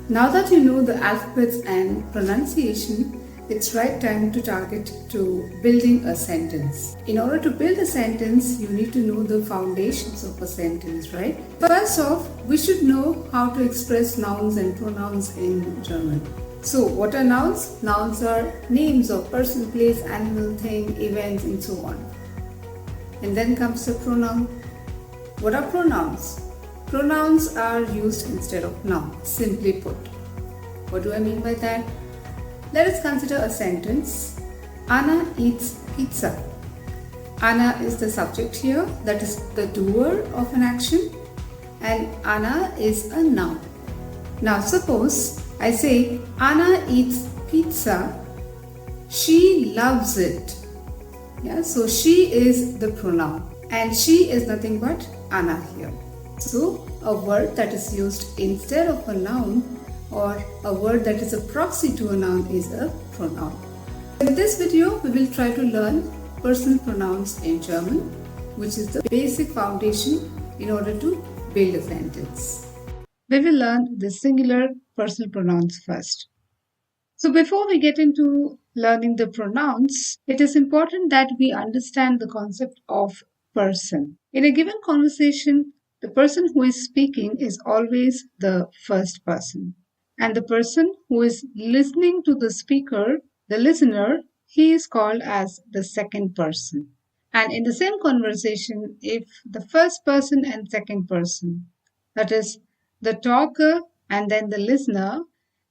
Now that you know the alphabets and pronunciation, it's right time to target to building a sentence. In order to build a sentence, you need to know the foundations of a sentence, right? First off, we should know how to express nouns and pronouns in German. So, what are nouns? Nouns are names of person, place, animal, thing, events, and so on. And then comes the pronoun. What are pronouns? Pronouns are used instead of nouns, simply put. What do I mean by that? Let us consider a sentence. Anna eats pizza. Anna is the subject here, that is the doer of an action, and Anna is a noun. Now suppose I say Anna eats pizza. She loves it. Yeah, so she is the pronoun and she is nothing but Anna here. So a word that is used instead of a noun or a word that is a proxy to a noun is a pronoun. In this video, we will try to learn personal pronouns in German, which is the basic foundation in order to build a sentence. We will learn the singular personal pronouns first. So before we get into learning the pronouns, it is important that we understand the concept of person. In a given conversation, the person who is speaking is always the first person. And the person who is listening to the speaker, the listener, he is called as the second person. And in the same conversation, if the first person and second person, that is the talker and then the listener,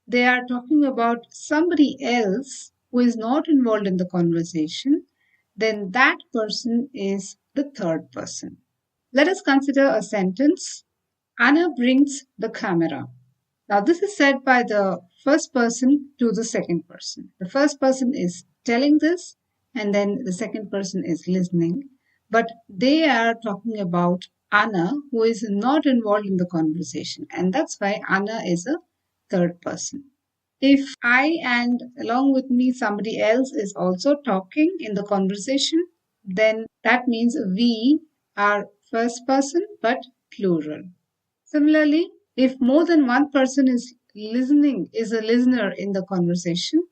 they are talking about somebody else who is not involved in the conversation, then that person is the third person. Let us consider a sentence. Anna brings the camera. Now, this is said by the first person to the second person. The first person is telling this, and then the second person is listening. But they are talking about Anna, who is not involved in the conversation. And that's why Anna is a third person. If I and along with me somebody else is also talking in the conversation, then that means we are first person but plural. Similarly, if more than one person is a listener in the conversation,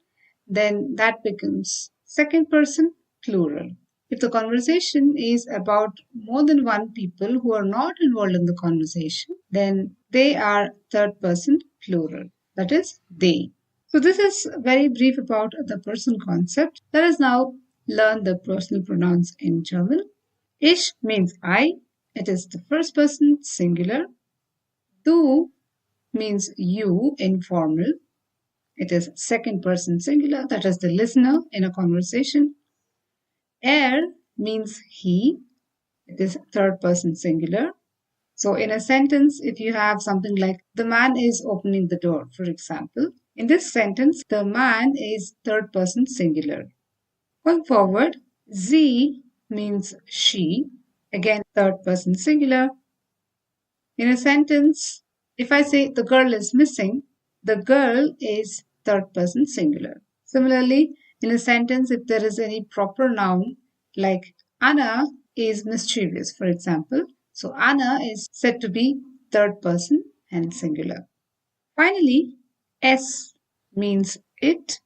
then that becomes second person plural. If the conversation is about more than one people who are not involved in the conversation, then they are third person plural. That is they. So this is very brief about the person concept. Let us now learn the personal pronouns in German. Ich means I. It is the first person singular. Du means you, informal. It is second person singular, that is the listener in a conversation. Means he. It is third person singular. So in a sentence, if you have something like the man is opening the door, for example, in this sentence, the man is third person singular. Going forward, sie means she, again third person singular. In a sentence, if I say the girl is missing, the girl is third person singular. Similarly, in a sentence, if there is any proper noun like Anna is mischievous, for example, so Anna is said to be third person and singular. Finally, es means it.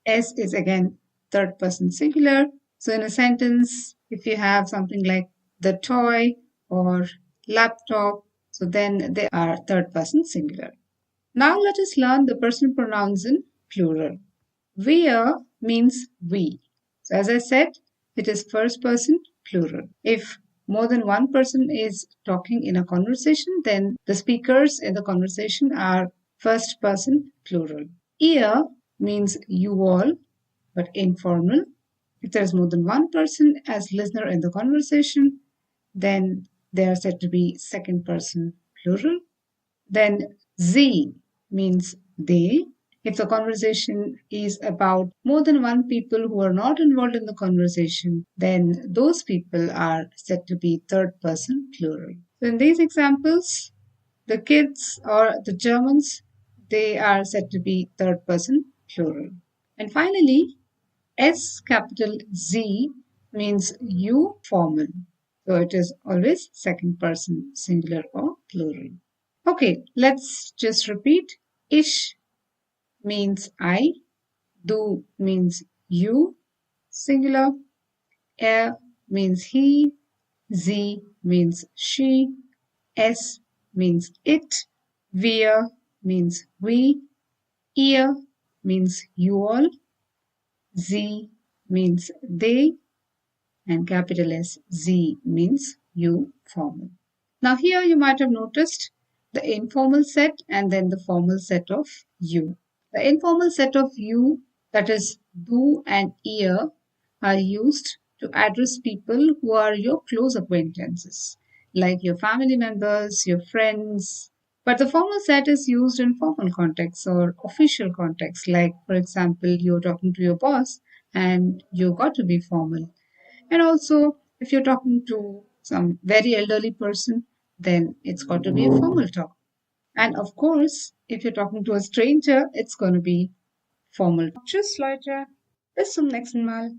Es is again third person singular. So in a sentence, if you have something like the toy or laptop, so then they are third person singular. Now let us learn the personal pronouns in plural. Wir means we. So as I said, it is first person plural. If more than one person is talking in a conversation, then the speakers in the conversation are first person plural. Ihr means you all, but informal. If there is more than one person as listener in the conversation, then they are said to be second person plural. Then sie means they. If the conversation is about more than one people who are not involved in the conversation, then those people are said to be third person plural. So in these examples, the kids or the Germans, they are said to be third person plural. And finally, S capital Z means you formal. So it is always second person singular or plural. Okay, let's just repeat. Ich means I, du means you, singular, er means he, sie means she, es means it, wir means we, ihr means you all, sie means they, and capital S, Z means you, formal. Now here you might have noticed the informal set and then the formal set of you. The informal set of you, that is du and ihr, are used to address people who are your close acquaintances, like your family members, your friends. But the formal set is used in formal contexts or official contexts, like, for example, you're talking to your boss and you got to be formal. And also, if you're talking to some very elderly person, then it's got to be a formal talk. And of course, if you're talking to a stranger, it's going to be formal. Tschüss, Leute. Bis zum nächsten Mal.